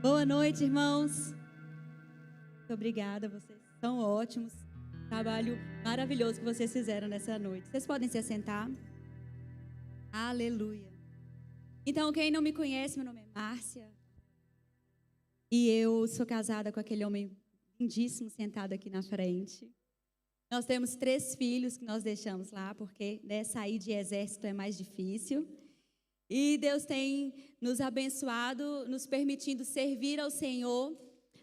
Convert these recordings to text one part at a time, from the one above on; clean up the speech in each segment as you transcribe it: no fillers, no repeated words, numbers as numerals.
Boa noite, irmãos. Muito obrigada, vocês são ótimos. Trabalho maravilhoso que vocês fizeram nessa noite. Vocês podem se assentar? Aleluia. Então, quem não me conhece, meu nome é Márcia. E eu sou casada com aquele homem lindíssimo sentado aqui na frente. Nós temos 3 filhos que nós deixamos lá, porque sair de exército é mais difícil. E Deus tem nos abençoado, nos permitindo servir ao Senhor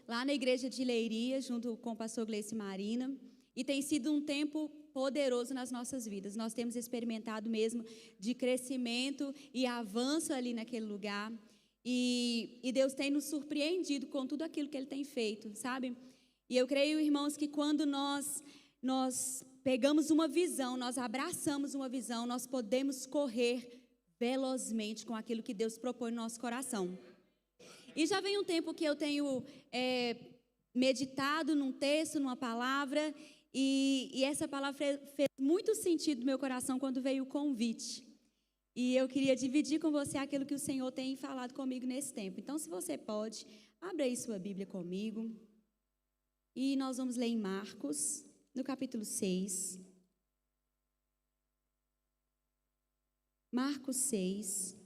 lá na igreja de Leiria, junto com o pastor Gleice Marina. E tem sido um tempo poderoso nas nossas vidas. Nós temos experimentado mesmo de crescimento e avanço ali naquele lugar. E Deus tem nos surpreendido com tudo aquilo que Ele tem feito, sabe? E eu creio, irmãos, que quando nós pegamos uma visão, nós abraçamos uma visão, nós podemos correr velozmente com aquilo que Deus propõe no nosso coração. E já vem um tempo que eu tenho meditado num texto, numa palavra, e essa palavra fez muito sentido no meu coração quando veio o convite. E eu queria dividir com você aquilo que o Senhor tem falado comigo nesse tempo. Então, se você pode, abra aí sua Bíblia comigo. E nós vamos ler em Marcos, no capítulo 6. Marcos 6,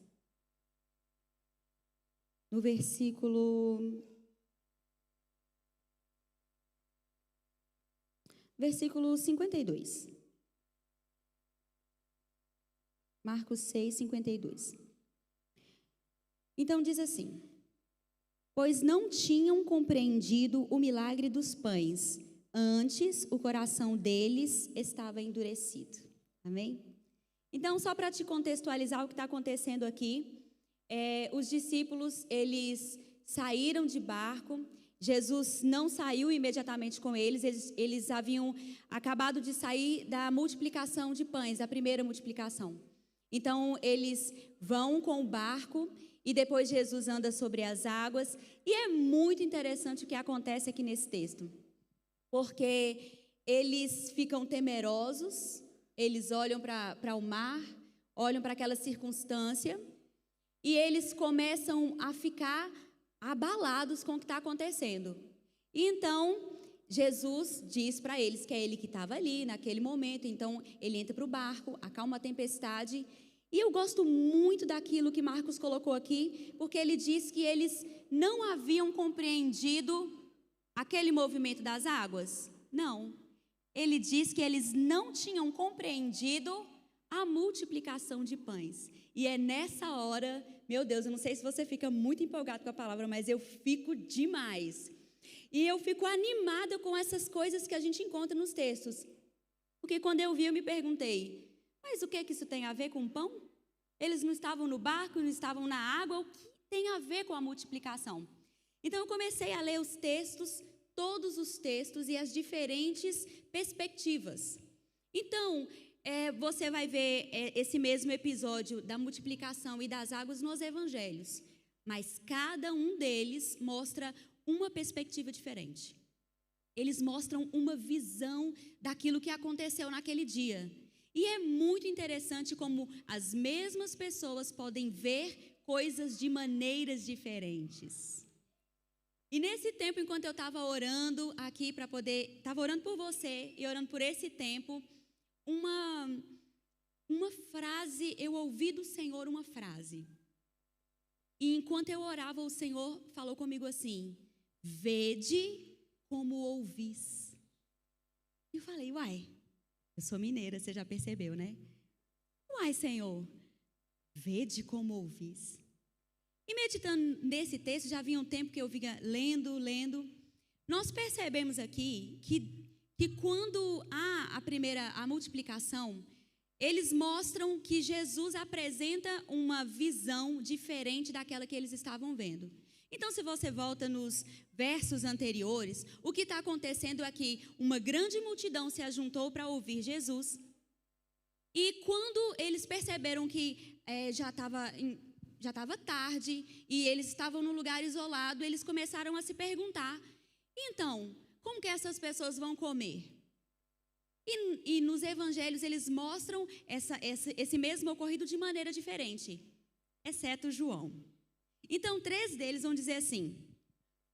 no versículo 52. Marcos 6, 52. Então diz assim: pois não tinham compreendido o milagre dos pães, antes o coração deles estava endurecido. Amém? Então, só para te contextualizar o que está acontecendo aqui, os discípulos, eles saíram de barco. Jesus não saiu imediatamente com eles haviam acabado de sair da multiplicação de pães, da primeira multiplicação. Então, eles vão com o barco e depois Jesus anda sobre as águas. E é muito interessante o que acontece aqui nesse texto, porque eles ficam temerosos. Eles olham para o mar, olham para aquela circunstância e eles começam a ficar abalados com o que está acontecendo. E então, Jesus diz para eles que é Ele que estava ali naquele momento. Então, Ele entra para o barco, acalma a tempestade. E eu gosto muito daquilo que Marcos colocou aqui, porque ele diz que eles não haviam compreendido aquele movimento das águas. Não. Ele diz que eles não tinham compreendido a multiplicação de pães. E é nessa hora, meu Deus, eu não sei se você fica muito empolgado com a palavra, mas eu fico demais. E eu fico animada com essas coisas que a gente encontra nos textos. Porque quando eu vi, eu me perguntei, mas o que isso tem a ver com pão? Eles não estavam no barco, não estavam na água, o que tem a ver com a multiplicação? Então eu comecei a ler os textos, todos os textos e as diferentes perspectivas. Então, você vai ver esse mesmo episódio da multiplicação e das águas nos evangelhos, mas cada um deles mostra uma perspectiva diferente. Eles mostram uma visão daquilo que aconteceu naquele dia. E é muito interessante como as mesmas pessoas podem ver coisas de maneiras diferentes. E nesse tempo, enquanto eu estava orando aqui estava orando por você e orando por esse tempo, uma frase, eu ouvi do Senhor uma frase. E enquanto eu orava, o Senhor falou comigo assim: vede como ouvis. E eu falei, uai, eu sou mineira, você já percebeu, né? Uai, Senhor, vede como ouvis. E meditando nesse texto, já havia um tempo que eu vinha lendo. Nós percebemos aqui que quando há a multiplicação, eles mostram que Jesus apresenta uma visão diferente daquela que eles estavam vendo. Então, se você volta nos versos anteriores, o que está acontecendo é que uma grande multidão se ajuntou para ouvir Jesus. E quando eles perceberam que já estava tarde e eles estavam num lugar isolado, eles começaram a se perguntar, então, como que essas pessoas vão comer? E nos evangelhos eles mostram esse mesmo ocorrido de maneira diferente, exceto João. Então, 3 deles vão dizer assim: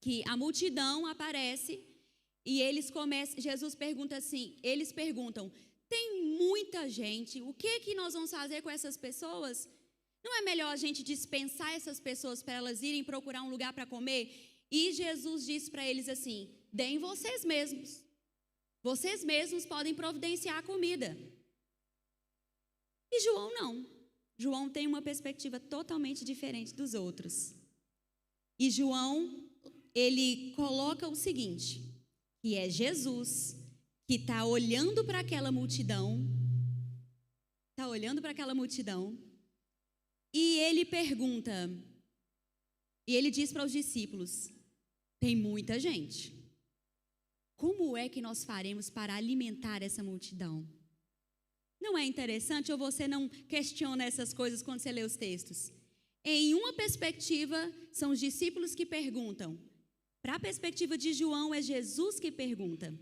que a multidão aparece e Jesus pergunta assim, eles perguntam, tem muita gente, o que nós vamos fazer com essas pessoas? Não é melhor a gente dispensar essas pessoas para elas irem procurar um lugar para comer? E Jesus disse para eles assim, deem vocês mesmos. Vocês mesmos podem providenciar a comida. E João não. João tem uma perspectiva totalmente diferente dos outros. E João, ele coloca o seguinte, que é Jesus, que está olhando para aquela multidão, e ele pergunta, e ele diz para os discípulos, tem muita gente. Como é que nós faremos para alimentar essa multidão? Não é interessante ou você não questiona essas coisas quando você lê os textos? Em uma perspectiva, são os discípulos que perguntam. Para a perspectiva de João, é Jesus que pergunta.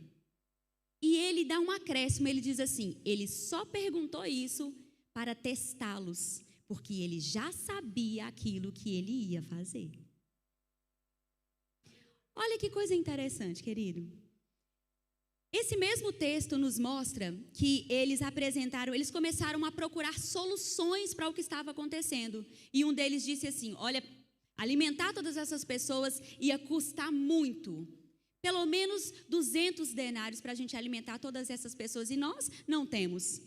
E ele dá um acréscimo, ele diz assim, ele só perguntou isso para testá-los, porque ele já sabia aquilo que ele ia fazer. Olha que coisa interessante, querido. Esse mesmo texto nos mostra que eles começaram a procurar soluções para o que estava acontecendo. E um deles disse assim, olha, alimentar todas essas pessoas ia custar muito. Pelo menos 200 denários para a gente alimentar todas essas pessoas. E nós não temos.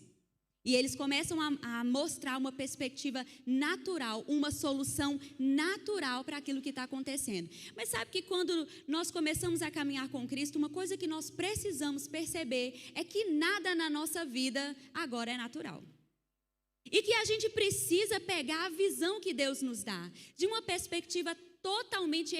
E eles começam a mostrar uma perspectiva natural, uma solução natural para aquilo que está acontecendo. Mas sabe que quando nós começamos a caminhar com Cristo, uma coisa que nós precisamos perceber é que nada na nossa vida agora é natural. E que a gente precisa pegar a visão que Deus nos dá, de uma perspectiva totalmente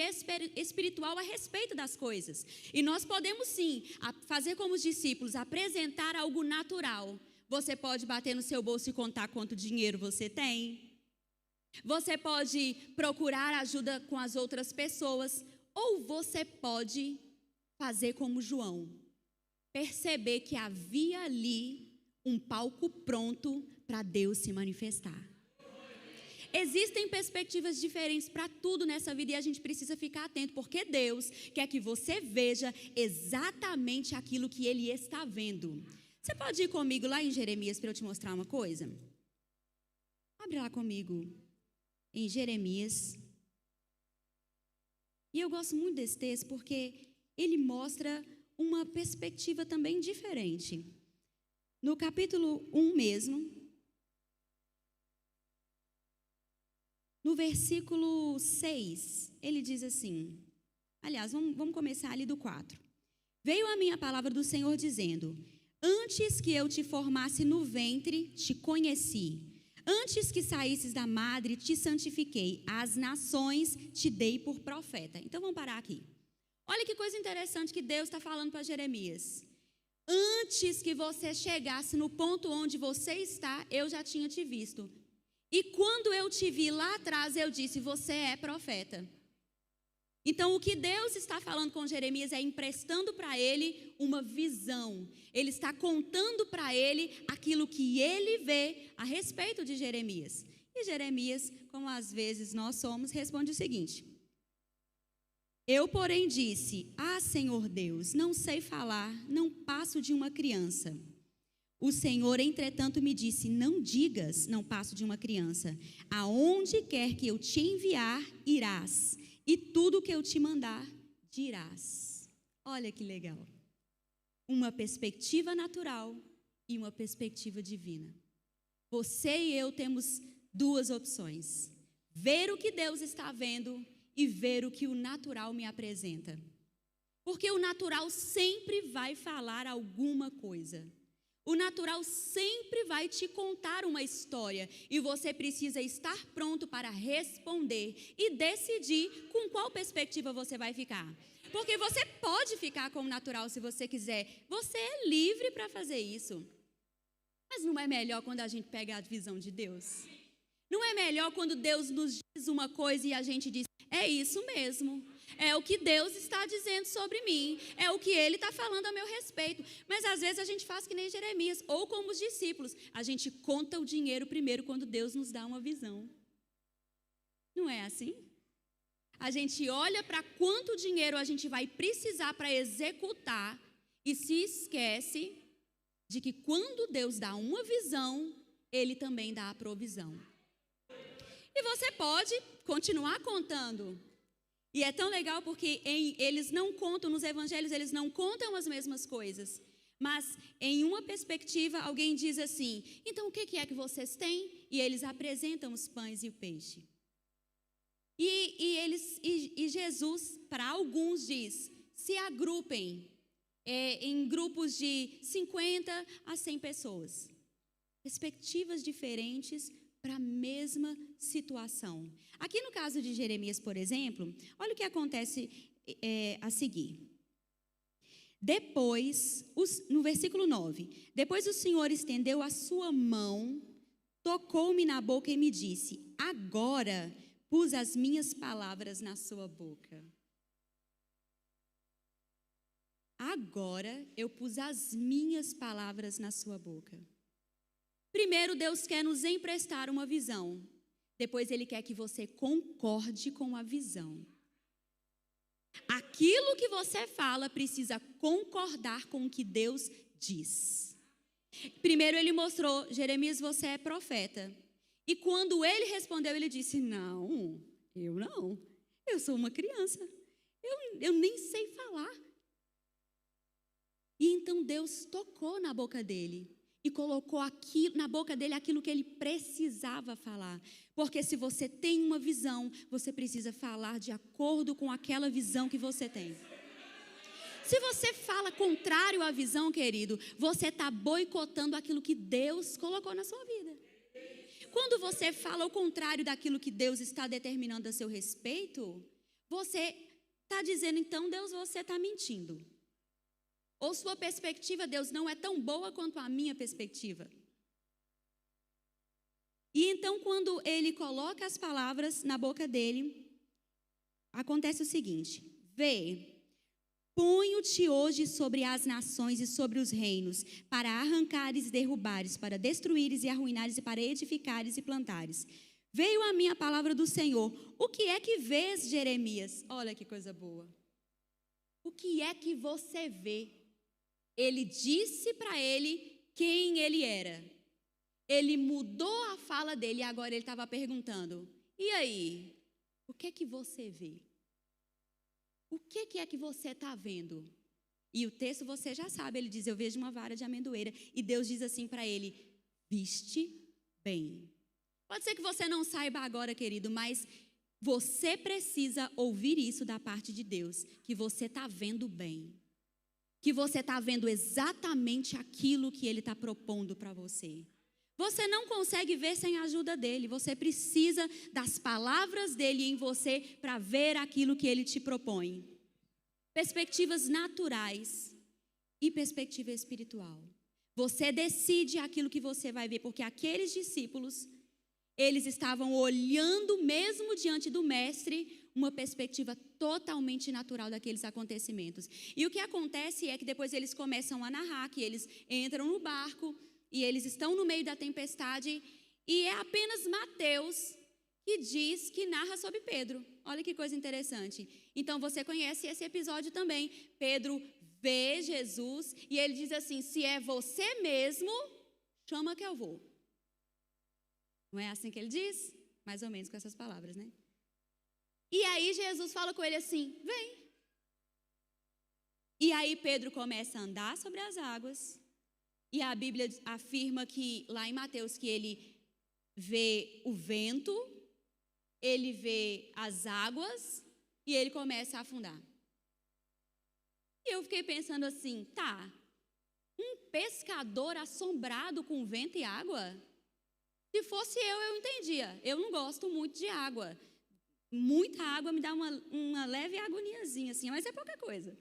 espiritual a respeito das coisas. E nós podemos sim fazer como os discípulos, apresentar algo natural. Você pode bater no seu bolso e contar quanto dinheiro você tem. Você pode procurar ajuda com as outras pessoas. Ou você pode fazer como João. Perceber que havia ali um palco pronto para Deus se manifestar. Existem perspectivas diferentes para tudo nessa vida e a gente precisa ficar atento, porque Deus quer que você veja exatamente aquilo que Ele está vendo. Você pode ir comigo lá em Jeremias para eu te mostrar uma coisa? Abre lá comigo em Jeremias. E eu gosto muito desse texto porque ele mostra uma perspectiva também diferente. No capítulo 1 mesmo, no versículo 6, ele diz assim, aliás, vamos começar ali do 4. Veio a minha palavra do Senhor dizendo, antes que eu te formasse no ventre, te conheci. Antes que saísses da madre, te santifiquei. As nações te dei por profeta. Então vamos parar aqui. Olha que coisa interessante que Deus está falando para Jeremias. Antes que você chegasse no ponto onde você está, eu já tinha te visto. E quando eu te vi lá atrás, eu disse, você é profeta. Então, o que Deus está falando com Jeremias é emprestando para ele uma visão. Ele está contando para ele aquilo que ele vê a respeito de Jeremias. E Jeremias, como às vezes nós somos, responde o seguinte. Eu, porém, disse, Senhor Deus, não sei falar, não passo de uma criança. O Senhor, entretanto, me disse, não digas, não passo de uma criança. Aonde quer que eu te enviar, irás. E tudo que eu te mandar, dirás. Olha que legal. Uma perspectiva natural e uma perspectiva divina. Você e eu temos duas opções. Ver o que Deus está vendo e ver o que o natural me apresenta. Porque o natural sempre vai falar alguma coisa. O natural sempre vai te contar uma história e você precisa estar pronto para responder e decidir com qual perspectiva você vai ficar. Porque você pode ficar com o natural se você quiser. Você é livre para fazer isso. Mas não é melhor quando a gente pega a visão de Deus? Não é melhor quando Deus nos diz uma coisa e a gente diz, é isso mesmo. É o que Deus está dizendo sobre mim. É o que Ele está falando a meu respeito. Mas às vezes a gente faz que nem Jeremias, ou como os discípulos. A gente conta o dinheiro primeiro quando Deus nos dá uma visão. Não é assim? a gente olha para quanto dinheiro a gente vai precisar para executar e se esquece de que quando Deus dá uma visão, Ele também dá a provisão. E você pode continuar contando. E é tão legal porque eles não contam, nos evangelhos eles não contam as mesmas coisas. Mas em uma perspectiva alguém diz assim, então o que é que vocês têm? E eles apresentam os pães e o peixe. E Jesus, para alguns diz, se agrupem em grupos de 50 a 100 pessoas. Perspectivas diferentes para a mesma situação. Aqui no caso de Jeremias, por exemplo, olha o que acontece a seguir. Depois, no versículo 9, depois o Senhor estendeu a sua mão, tocou-me na boca e me disse, agora pus as minhas palavras na sua boca. Agora eu pus as minhas palavras na sua boca. Primeiro, Deus quer nos emprestar uma visão. Depois, Ele quer que você concorde com a visão. Aquilo que você fala precisa concordar com o que Deus diz. Primeiro, Ele mostrou, Jeremias, você é profeta. E quando ele respondeu, ele disse, não, eu sou uma criança. Eu nem sei falar. E então Deus tocou na boca dele. E colocou na boca dele aquilo que ele precisava falar. Porque se você tem uma visão, você precisa falar de acordo com aquela visão que você tem. Se você fala contrário à visão, querido, você está boicotando aquilo que Deus colocou na sua vida. Quando você fala o contrário daquilo que Deus está determinando a seu respeito, você está dizendo, então, Deus, você está mentindo. Ou sua perspectiva, Deus, não é tão boa quanto a minha perspectiva. E então, quando ele coloca as palavras na boca dele, acontece o seguinte, vê, ponho-te hoje sobre as nações e sobre os reinos, para arrancares e derrubares, para destruíres e arruinares, e para edificares e plantares. Veio a mim a palavra do Senhor. O que é que vês, Jeremias? Olha que coisa boa. O que é que você vê? Ele disse para ele quem ele era. Ele mudou a fala dele e agora ele estava perguntando, e aí, o que é que você vê? O que é que você está vendo? E o texto você já sabe, ele diz, eu vejo uma vara de amendoeira. E Deus diz assim para ele, viste bem. Pode ser que você não saiba agora, querido, mas você precisa ouvir isso da parte de Deus, que você está vendo bem. Que você está vendo exatamente aquilo que Ele está propondo para você. Você não consegue ver sem a ajuda dEle. Você precisa das palavras dEle em você para ver aquilo que Ele te propõe. Perspectivas naturais e perspectiva espiritual. Você decide aquilo que você vai ver, porque aqueles discípulos, eles estavam olhando mesmo diante do Mestre, uma perspectiva totalmente natural daqueles acontecimentos. E o que acontece é que depois eles começam a narrar, que eles entram no barco e eles estão no meio da tempestade e é apenas Mateus que diz, que narra sobre Pedro. Olha que coisa interessante. Então você conhece esse episódio também. Pedro vê Jesus e ele diz assim, se é você mesmo, chama que eu vou. Não é assim que ele diz? Mais ou menos com essas palavras, né? E aí Jesus fala com ele assim, vem. E aí Pedro começa a andar sobre as águas. E a Bíblia afirma que, lá em Mateus, que ele vê o vento, ele vê as águas e ele começa a afundar. E eu fiquei pensando assim, tá, um pescador assombrado com vento e água? Se fosse eu entendia. Eu não gosto muito de água. Muita água me dá uma leve agoniazinha, assim, mas é pouca coisa.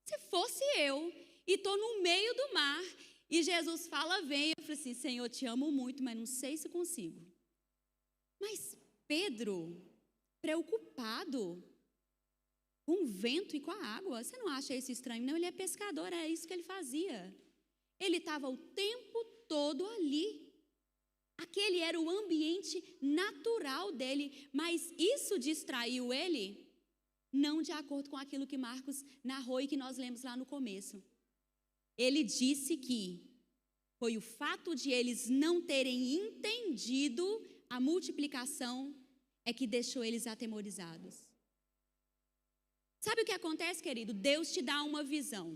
Se fosse eu e estou no meio do mar e Jesus fala, vem, eu falei assim, Senhor, te amo muito, mas não sei se consigo. Mas Pedro, preocupado com o vento e com a água, você não acha isso estranho? Não, ele é pescador, é isso que ele fazia. Ele estava o tempo todo ali. Aquele era o ambiente natural dele, mas isso distraiu ele? não de acordo com aquilo que Marcos narrou e que nós lemos lá no começo. Ele disse que foi o fato de eles não terem entendido a multiplicação é que deixou eles atemorizados. Sabe o que acontece, querido? Deus te dá uma visão.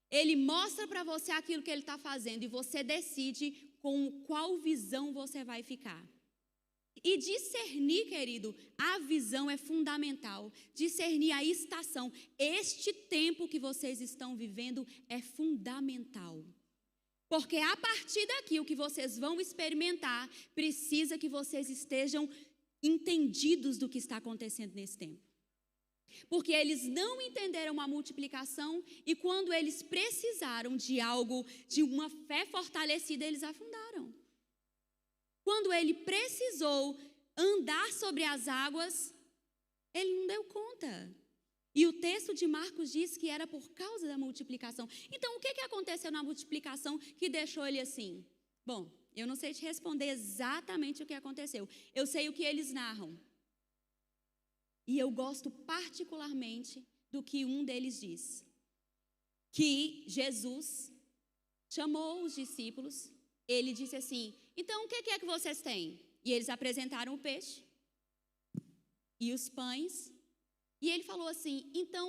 Ele mostra para você aquilo que Ele está fazendo e você decide com qual visão você vai ficar. E discernir, querido, a visão é fundamental. Discernir a estação. Este tempo que vocês estão vivendo é fundamental. Porque a partir daqui, o que vocês vão experimentar, precisa que vocês estejam entendidos do que está acontecendo nesse tempo. Porque eles não entenderam a multiplicação e quando eles precisaram de algo, de uma fé fortalecida, eles afundaram. Quando ele precisou andar sobre as águas, ele não deu conta. E o texto de Marcos diz que era por causa da multiplicação. Então, o que aconteceu na multiplicação que deixou ele assim? Bom, eu não sei te responder exatamente o que aconteceu. Eu sei o que eles narram. E eu gosto particularmente do que um deles diz. Que Jesus chamou os discípulos, ele disse assim, então o que é que vocês têm? E eles apresentaram o peixe e os pães. E ele falou assim, então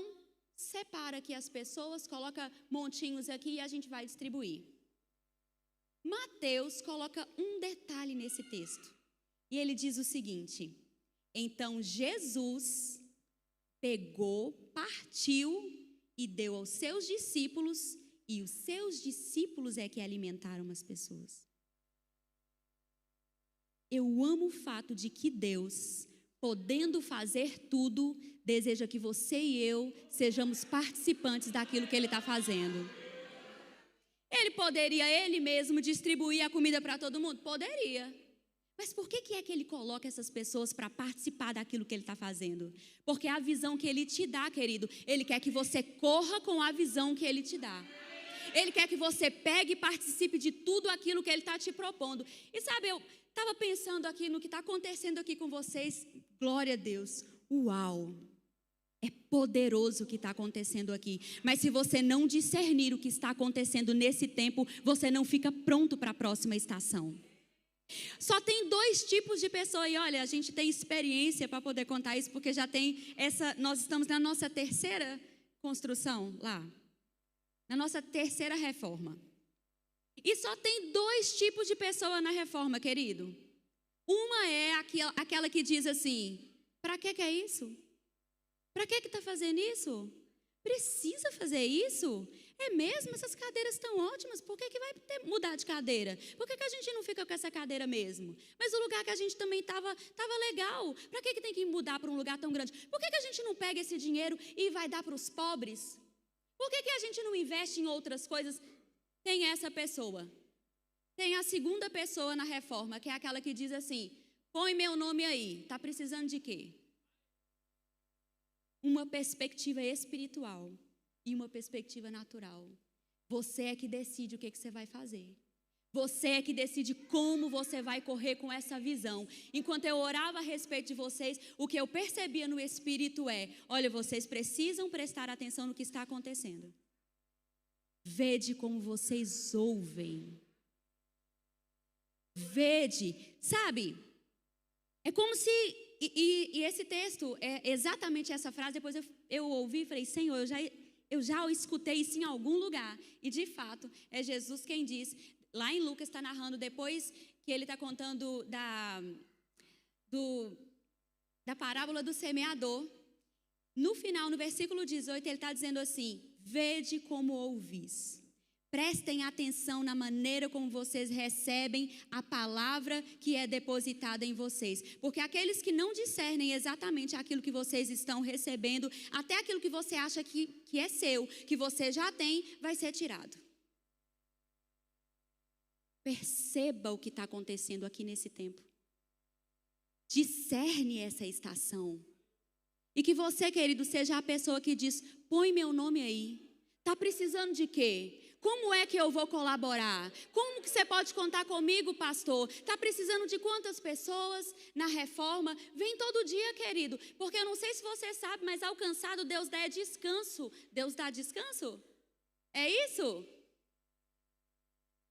separa aqui as pessoas, coloca montinhos aqui e a gente vai distribuir. Mateus coloca um detalhe nesse texto. E ele diz o seguinte, então Jesus pegou, partiu e deu aos seus discípulos, e os seus discípulos é que alimentaram as pessoas. Eu amo o fato de que Deus, podendo fazer tudo, deseja que você e eu sejamos participantes daquilo que Ele está fazendo. Ele poderia, Ele mesmo, distribuir a comida para todo mundo? Poderia. Mas por que é que Ele coloca essas pessoas para participar daquilo que Ele está fazendo? Porque a visão que Ele te dá, querido, Ele quer que você corra com a visão que Ele te dá. Ele quer que você pegue e participe de tudo aquilo que Ele está te propondo. E sabe, eu estava pensando aqui no que está acontecendo aqui com vocês. Glória a Deus. Uau! É poderoso o que está acontecendo aqui. Mas se você não discernir o que está acontecendo nesse tempo, você não fica pronto para a próxima estação. Só tem 2 tipos de pessoa. E olha, a gente tem experiência para poder contar isso, porque já tem essa. Nós estamos na nossa 3ª construção lá. Na nossa 3ª reforma. E só tem 2 tipos de pessoa na reforma, querido. Uma é aquela que diz assim, para que é isso? Para que está fazendo isso? Precisa fazer isso? É mesmo? Essas cadeiras estão ótimas, por que vai mudar de cadeira? Por que a gente não fica com essa cadeira mesmo? Mas o lugar que a gente também estava legal, para que tem que mudar para um lugar tão grande? Por que a gente não pega esse dinheiro e vai dar para os pobres? Por que a gente não investe em outras coisas? Tem essa pessoa. Tem a segunda pessoa na reforma, que é aquela que diz assim, põe meu nome aí, está precisando de quê? Uma perspectiva espiritual e uma perspectiva natural. Você é que decide o que você vai fazer. Você é que decide como você vai correr com essa visão. Enquanto eu orava a respeito de vocês, o que eu percebia no Espírito é, olha, vocês precisam prestar atenção no que está acontecendo. Vede como vocês ouvem. Vede, sabe? É como se... E esse texto, é exatamente essa frase, depois eu ouvi e falei, Senhor, eu já escutei isso em algum lugar. E de fato, é Jesus quem diz, lá em Lucas está narrando, depois que ele está contando da parábola do semeador, no final, no versículo 18, ele está dizendo assim, vede como ouvis. Prestem atenção na maneira como vocês recebem a palavra que é depositada em vocês. Porque aqueles que não discernem exatamente aquilo que vocês estão recebendo, até aquilo que você acha que é seu, que você já tem, vai ser tirado. Perceba o que está acontecendo aqui nesse tempo. Discerne essa estação. E que você, querido, seja a pessoa que diz, põe meu nome aí. Está precisando de quê? Como é que eu vou colaborar? Como que você pode contar comigo, pastor? Está precisando de quantas pessoas na reforma? Vem todo dia, querido. Porque eu não sei se você sabe, mas alcançado Deus dá descanso. Deus dá descanso? É isso?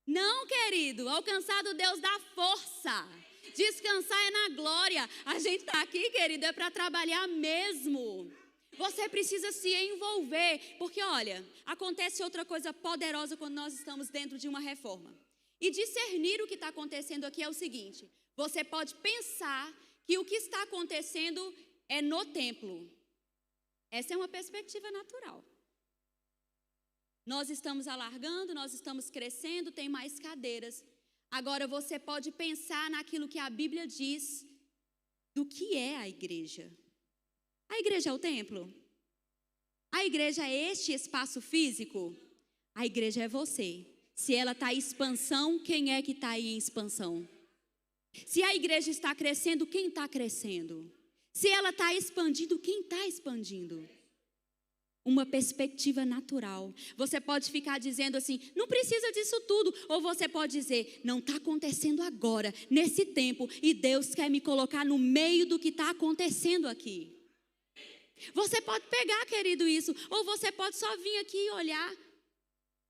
Não, querido. Alcançado Deus dá força. Descansar é na glória. A gente está aqui, querido, é para trabalhar mesmo. Você precisa se envolver, porque olha, acontece outra coisa poderosa quando nós estamos dentro de uma reforma. E discernir o que está acontecendo aqui é o seguinte: você pode pensar que o que está acontecendo é no templo. Essa é uma perspectiva natural. Nós estamos alargando, nós estamos crescendo, tem mais cadeiras. Agora você pode pensar naquilo que a Bíblia diz do que é a igreja. A igreja é o templo? A igreja é este espaço físico? A igreja é você. Se ela está em expansão, quem é que está aí em expansão? Se a igreja está crescendo, quem está crescendo? Se ela está expandindo, quem está expandindo? Uma perspectiva natural. Você pode ficar dizendo assim, não precisa disso tudo. Ou você pode dizer, não está acontecendo agora, nesse tempo, e Deus quer me colocar no meio do que está acontecendo aqui. Você pode pegar, querido, isso, ou você pode só vir aqui e olhar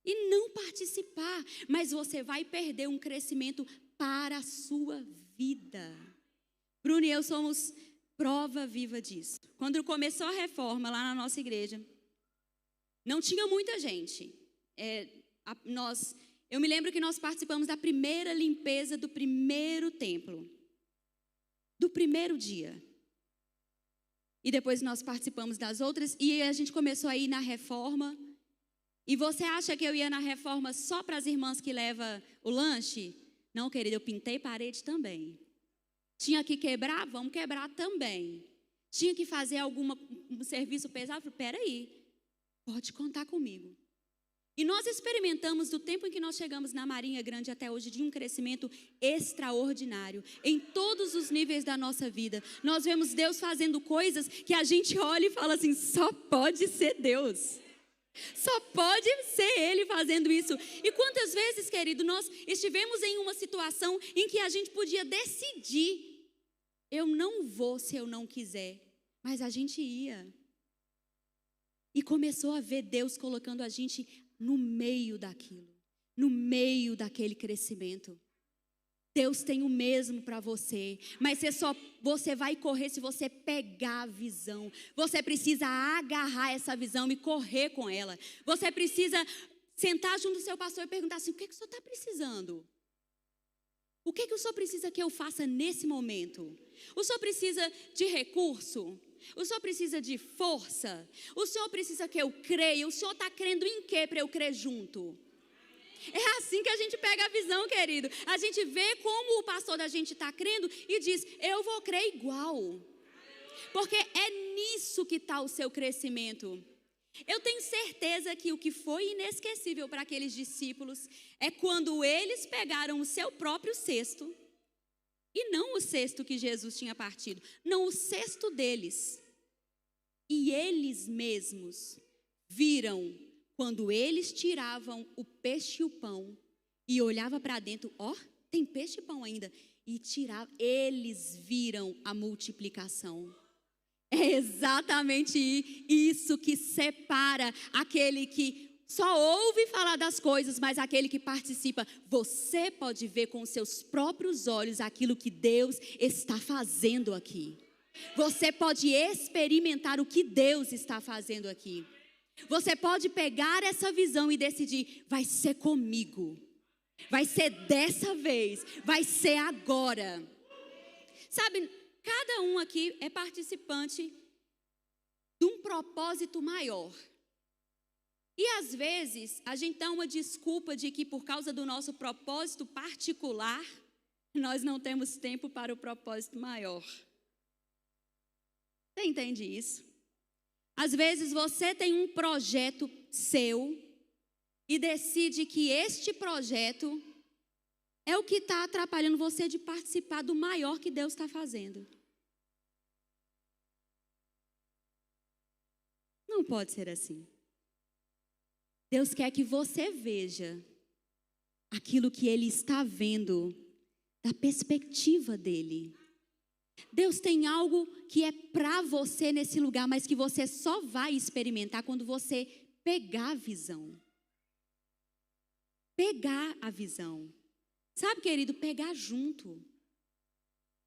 e não participar, mas você vai perder um crescimento para a sua vida. Bruno e eu somos prova viva disso. Quando começou a reforma lá na nossa igreja, não tinha muita gente. Eu me lembro que nós participamos da primeira limpeza do primeiro templo, do primeiro dia. E depois nós participamos das outras e a gente começou a ir na reforma. E você acha que eu ia na reforma só para as irmãs que levam o lanche? Não, querida, eu pintei parede também. Tinha que quebrar? Vamos quebrar também. Tinha que fazer um serviço pesado? Falei, peraí, pode contar comigo. E nós experimentamos do tempo em que nós chegamos na Marinha Grande até hoje de um crescimento extraordinário em todos os níveis da nossa vida. Nós vemos Deus fazendo coisas que a gente olha e fala assim, só pode ser Deus. Só pode ser Ele fazendo isso. E quantas vezes, querido, nós estivemos em uma situação em que a gente podia decidir, eu não vou se eu não quiser, mas a gente ia. E começou a ver Deus colocando a gente no meio daquilo, no meio daquele crescimento. Deus tem o mesmo para você, mas você vai correr se você pegar a visão. Você precisa agarrar essa visão e correr com ela. Você precisa sentar junto do seu pastor e perguntar assim, o que o senhor está precisando? O que o senhor precisa que eu faça nesse momento? O senhor precisa de recurso? O senhor precisa de força? O senhor precisa que eu creia? O senhor está crendo em quê para eu crer junto? É assim que a gente pega a visão, querido. A gente vê como o pastor da gente está crendo e diz, eu vou crer igual. Porque é nisso que está o seu crescimento. Eu tenho certeza que o que foi inesquecível para aqueles discípulos é quando eles pegaram o seu próprio cesto, e não o cesto que Jesus tinha partido, não o cesto deles. E eles mesmos viram quando eles tiravam o peixe e o pão e olhavam para dentro, tem peixe e pão ainda, e tiravam, eles viram a multiplicação. É exatamente isso que separa aquele que só ouve falar das coisas, mas aquele que participa. Você pode ver com os seus próprios olhos aquilo que Deus está fazendo aqui. Você pode experimentar o que Deus está fazendo aqui. Você pode pegar essa visão e decidir, vai ser comigo. Vai ser dessa vez, vai ser agora. Sabe, cada um aqui é participante de um propósito maior. E às vezes a gente dá uma desculpa de que por causa do nosso propósito particular, nós não temos tempo para o propósito maior. Você entende isso? Às vezes você tem um projeto seu e decide que este projeto é o que está atrapalhando você de participar do maior que Deus está fazendo. Não pode ser assim. Deus quer que você veja aquilo que Ele está vendo da perspectiva dEle. Deus tem algo que é para você nesse lugar, mas que você só vai experimentar quando você pegar a visão. Pegar a visão. Sabe, querido, pegar junto.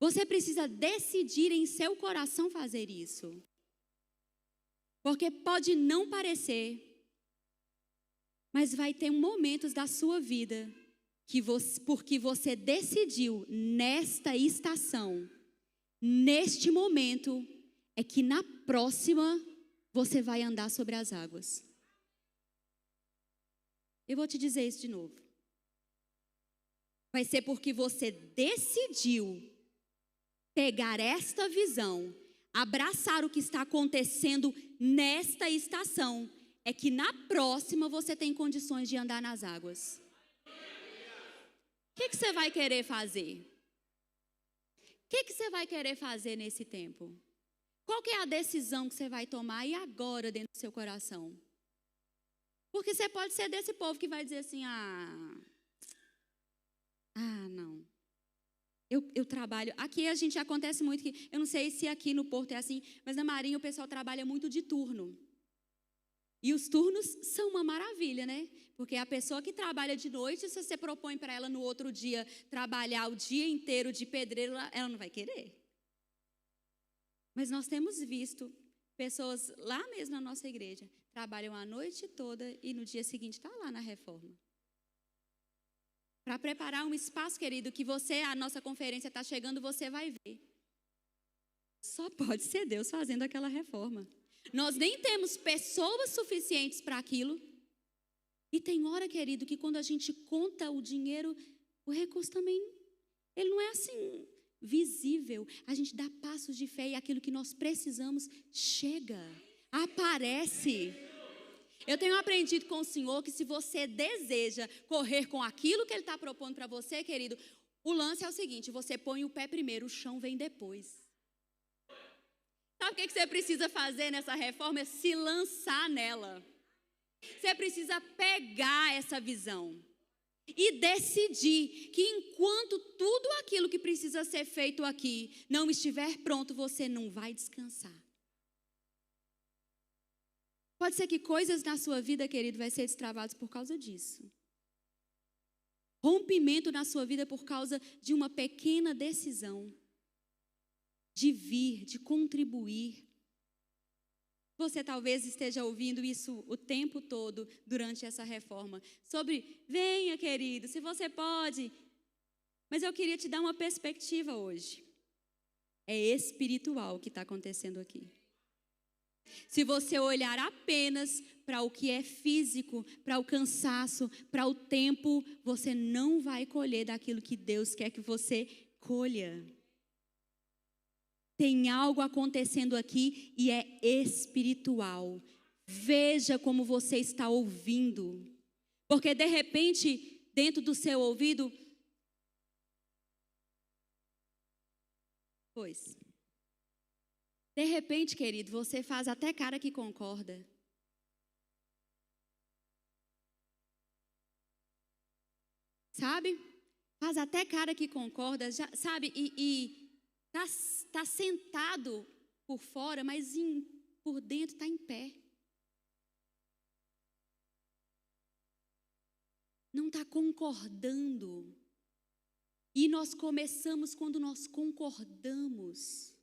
Você precisa decidir em seu coração fazer isso. Porque pode não parecer, mas vai ter momentos da sua vida que porque você decidiu nesta estação, neste momento, é que na próxima você vai andar sobre as águas. Eu vou te dizer isso de novo. Vai ser porque você decidiu pegar esta visão, abraçar o que está acontecendo nesta estação, é que na próxima você tem condições de andar nas águas. O que você vai querer fazer? O que você vai querer fazer nesse tempo? Qual que é a decisão que você vai tomar e agora dentro do seu coração? Porque você pode ser desse povo que vai dizer assim, não. Eu trabalho, aqui a gente acontece muito, que eu não sei se aqui no Porto é assim, mas na Marinha o pessoal trabalha muito de turno. E os turnos são uma maravilha, né? Porque a pessoa que trabalha de noite, se você propõe para ela no outro dia trabalhar o dia inteiro de pedreiro, ela não vai querer. Mas nós temos visto pessoas lá mesmo na nossa igreja, trabalham a noite toda e no dia seguinte está lá na reforma. Para preparar um espaço, querido, que a nossa conferência está chegando, você vai ver. Só pode ser Deus fazendo aquela reforma. Nós nem temos pessoas suficientes para aquilo. E tem hora, querido, que quando a gente conta o dinheiro, o recurso também, ele não é assim visível. A gente dá passos de fé e aquilo que nós precisamos chega, aparece. Eu tenho aprendido com o Senhor que se você deseja correr com aquilo que Ele está propondo para você, querido, o lance é o seguinte, você põe o pé primeiro, o chão vem depois. Sabe o que você precisa fazer nessa reforma? É se lançar nela. Você precisa pegar essa visão e decidir que enquanto tudo aquilo que precisa ser feito aqui não estiver pronto, você não vai descansar. Pode ser que coisas na sua vida, querido, vai ser destravadas por causa disso. Rompimento na sua vida por causa de uma pequena decisão. De vir, de contribuir. Você talvez esteja ouvindo isso o tempo todo durante essa reforma. Sobre, venha, querido, se você pode. Mas eu queria te dar uma perspectiva hoje. É espiritual o que está acontecendo aqui. Se você olhar apenas para o que é físico, para o cansaço, para o tempo, você não vai colher daquilo que Deus quer que você colha. Tem algo acontecendo aqui e é espiritual. Veja como você está ouvindo. Porque de repente, dentro do seu ouvido, de repente, querido, você faz até cara que concorda. Sabe? Faz até cara que concorda, sabe? Tá sentado por fora, mas por dentro está em pé. Não está concordando. E nós começamos quando nós concordamos.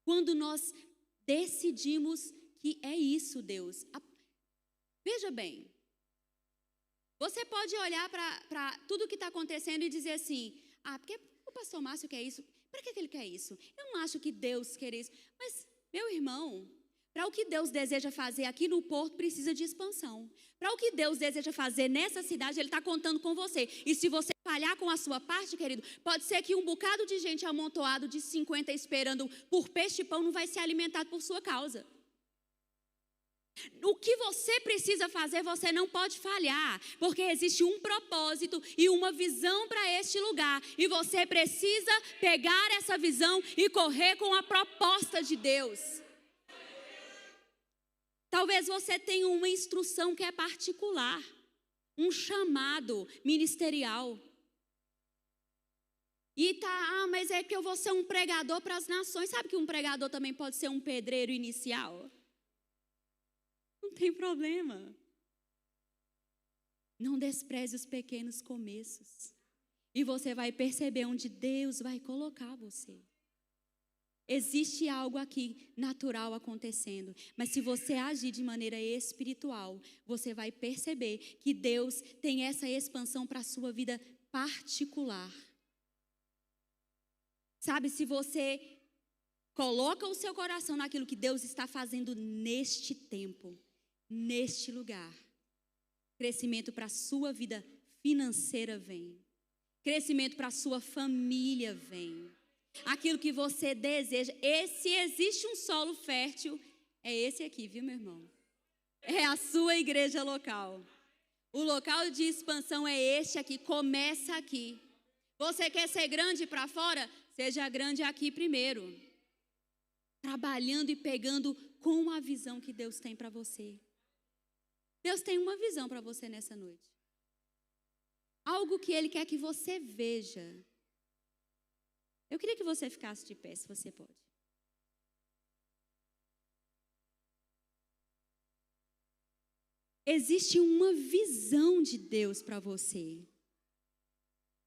Quando nós decidimos que é isso, Deus. Veja bem. Você pode olhar para tudo que está acontecendo e dizer assim, porque o pastor Márcio quer isso. Para que ele quer isso? Eu não acho que Deus quer isso. Mas, meu irmão, para o que Deus deseja fazer aqui no Porto, precisa de expansão. Para o que Deus deseja fazer nessa cidade, Ele está contando com você. E se você falhar com a sua parte, querido, pode ser que um bocado de gente amontoado de 50 esperando por peixe e pão não vai ser alimentado por sua causa. O que você precisa fazer, você não pode falhar, porque existe um propósito e uma visão para este lugar, e você precisa pegar essa visão e correr com a proposta de Deus. Talvez você tenha uma instrução que é particular, um chamado ministerial. E mas é que eu vou ser um pregador para as nações. Sabe que um pregador também pode ser um pedreiro inicial? Não tem problema. Não despreze os pequenos começos. E você vai perceber onde Deus vai colocar você. Existe algo aqui natural acontecendo, mas se você agir de maneira espiritual, você vai perceber que Deus tem essa expansão para a sua vida particular. Sabe, se você coloca o seu coração naquilo que Deus está fazendo neste tempo, neste lugar, crescimento para a sua vida financeira vem, crescimento para a sua família vem. Aquilo que você deseja, se existe um solo fértil, é esse aqui, viu, meu irmão? É a sua igreja local. O local de expansão é este aqui, começa aqui. Você quer ser grande para fora? Seja grande aqui primeiro. Trabalhando e pegando com a visão que Deus tem para você. Deus tem uma visão para você nessa noite. Algo que Ele quer que você veja. Eu queria que você ficasse de pé, se você pode. Existe uma visão de Deus para você.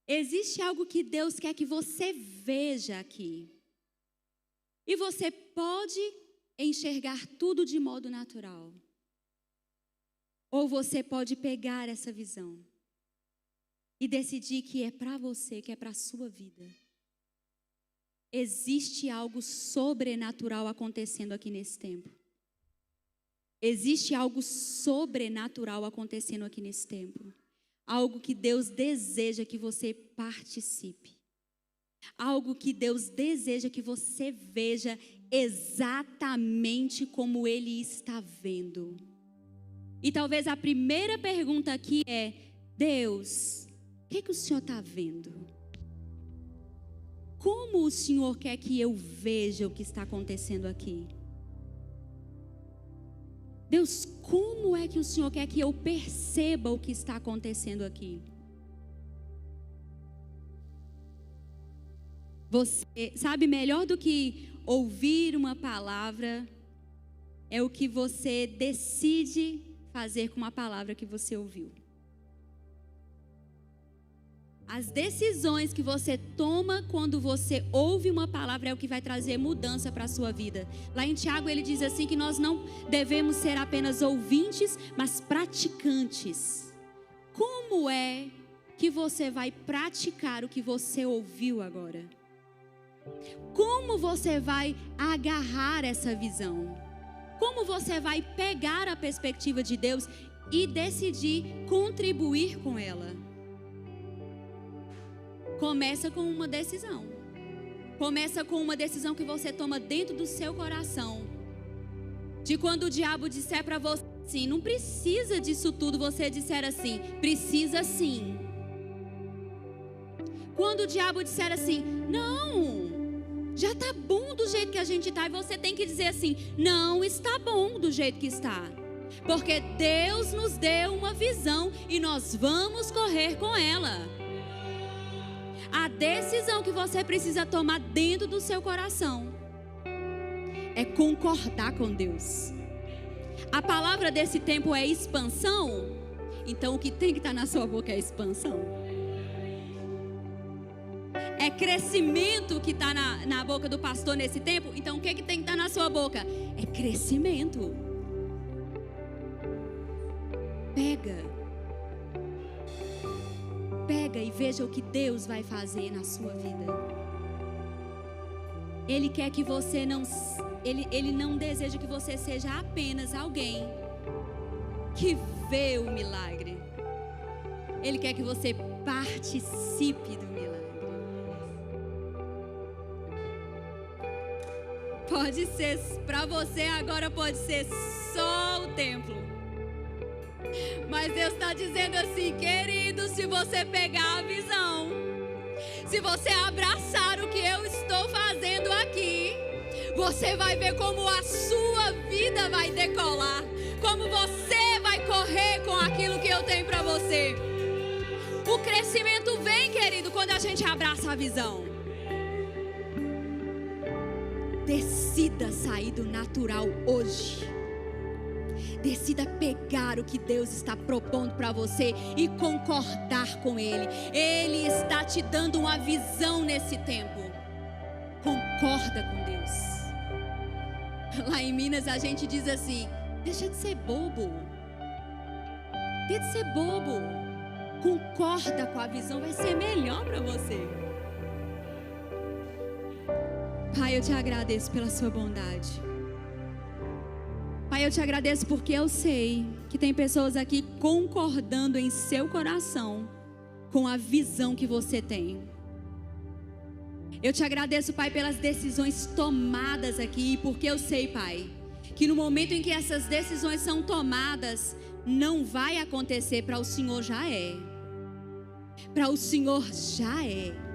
Existe algo que Deus quer que você veja aqui. E você pode enxergar tudo de modo natural. Ou você pode pegar essa visão e decidir que é para você, que é para a sua vida. Existe algo sobrenatural acontecendo aqui nesse tempo. Existe algo sobrenatural acontecendo aqui nesse tempo. Algo que Deus deseja que você participe. Algo que Deus deseja que você veja exatamente como Ele está vendo. E talvez a primeira pergunta aqui é: Deus, o que o Senhor está vendo? Como o Senhor quer que eu veja o que está acontecendo aqui? Deus, como é que o Senhor quer que eu perceba o que está acontecendo aqui? Você sabe, melhor do que ouvir uma palavra, é o que você decide fazer com uma palavra que você ouviu. As decisões que você toma quando você ouve uma palavra é o que vai trazer mudança para a sua vida. Lá em Tiago ele diz assim que nós não devemos ser apenas ouvintes, mas praticantes. Como é que você vai praticar o que você ouviu agora? Como você vai agarrar essa visão? Como você vai pegar a perspectiva de Deus e decidir contribuir com ela? Começa com uma decisão. Começa com uma decisão que você toma dentro do seu coração. De quando o diabo disser para você assim, não precisa disso tudo, você disser assim, precisa sim. Quando o diabo disser assim, não, já está bom do jeito que a gente está, e você tem que dizer assim, não está bom do jeito que está. Porque Deus nos deu uma visão e nós vamos correr com ela. A decisão que você precisa tomar dentro do seu coração é concordar com Deus. A palavra desse tempo é expansão. Então o que tem que estar na sua boca é expansão. É crescimento que está na boca do pastor nesse tempo. Então o que tem que estar na sua boca? É crescimento. Pega e veja o que Deus vai fazer na sua vida. Ele quer que você Ele não deseja que você seja apenas alguém que vê o milagre. Ele quer que você participe do milagre. Pode ser, para você agora pode ser só o templo. Mas Deus está dizendo assim, querido, se você pegar a visão, se você abraçar o que eu estou fazendo aqui, você vai ver como a sua vida vai decolar. como você vai correr com aquilo que eu tenho para você. O crescimento vem, querido, quando a gente abraça a visão. Decida sair do natural hoje. Decida pegar o que Deus está propondo para você e concordar com Ele. Ele está te dando uma visão nesse tempo. Concorda com Deus. Lá em Minas a gente diz assim: deixa de ser bobo. Deixa de ser bobo. Concorda com a visão, vai ser melhor para você. Pai, eu te agradeço pela sua bondade. Pai, eu te agradeço porque eu sei que tem pessoas aqui concordando em seu coração com a visão que você tem. Eu te agradeço, Pai, pelas decisões tomadas aqui, porque eu sei, Pai, que no momento em que essas decisões são tomadas, não vai acontecer, para o Senhor já é. Para o Senhor já é.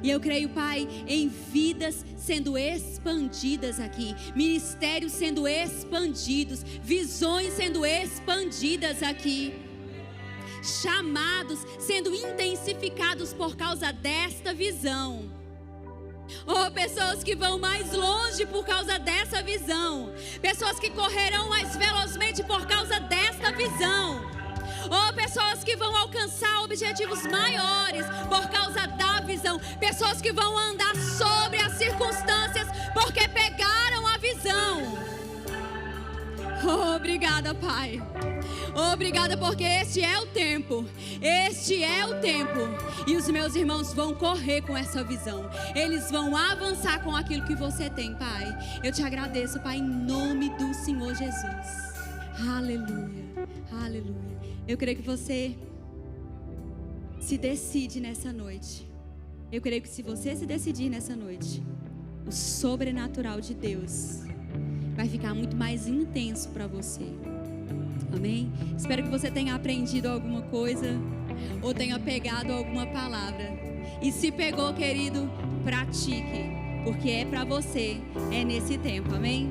E eu creio, Pai, em vidas sendo expandidas aqui, ministérios sendo expandidos, visões sendo expandidas aqui, chamados sendo intensificados por causa desta visão. Oh, pessoas que vão mais longe por causa dessa visão, pessoas que correrão mais velozmente por causa desta visão. Oh, pessoas que vão alcançar objetivos maiores por causa da visão. Pessoas que vão andar sobre as circunstâncias porque pegaram a visão. Oh, obrigada, Pai. Obrigada porque este é o tempo. Este é o tempo. E os meus irmãos vão correr com essa visão. Eles vão avançar com aquilo que você tem, Pai. Eu te agradeço, Pai, em nome do Senhor Jesus. Aleluia. Aleluia. Eu creio que você se decide nessa noite. Eu creio que se você se decidir nessa noite, o sobrenatural de Deus vai ficar muito mais intenso para você. Amém? Espero que você tenha aprendido alguma coisa ou tenha pegado alguma palavra. E se pegou, querido, pratique, porque é para você, é nesse tempo. Amém?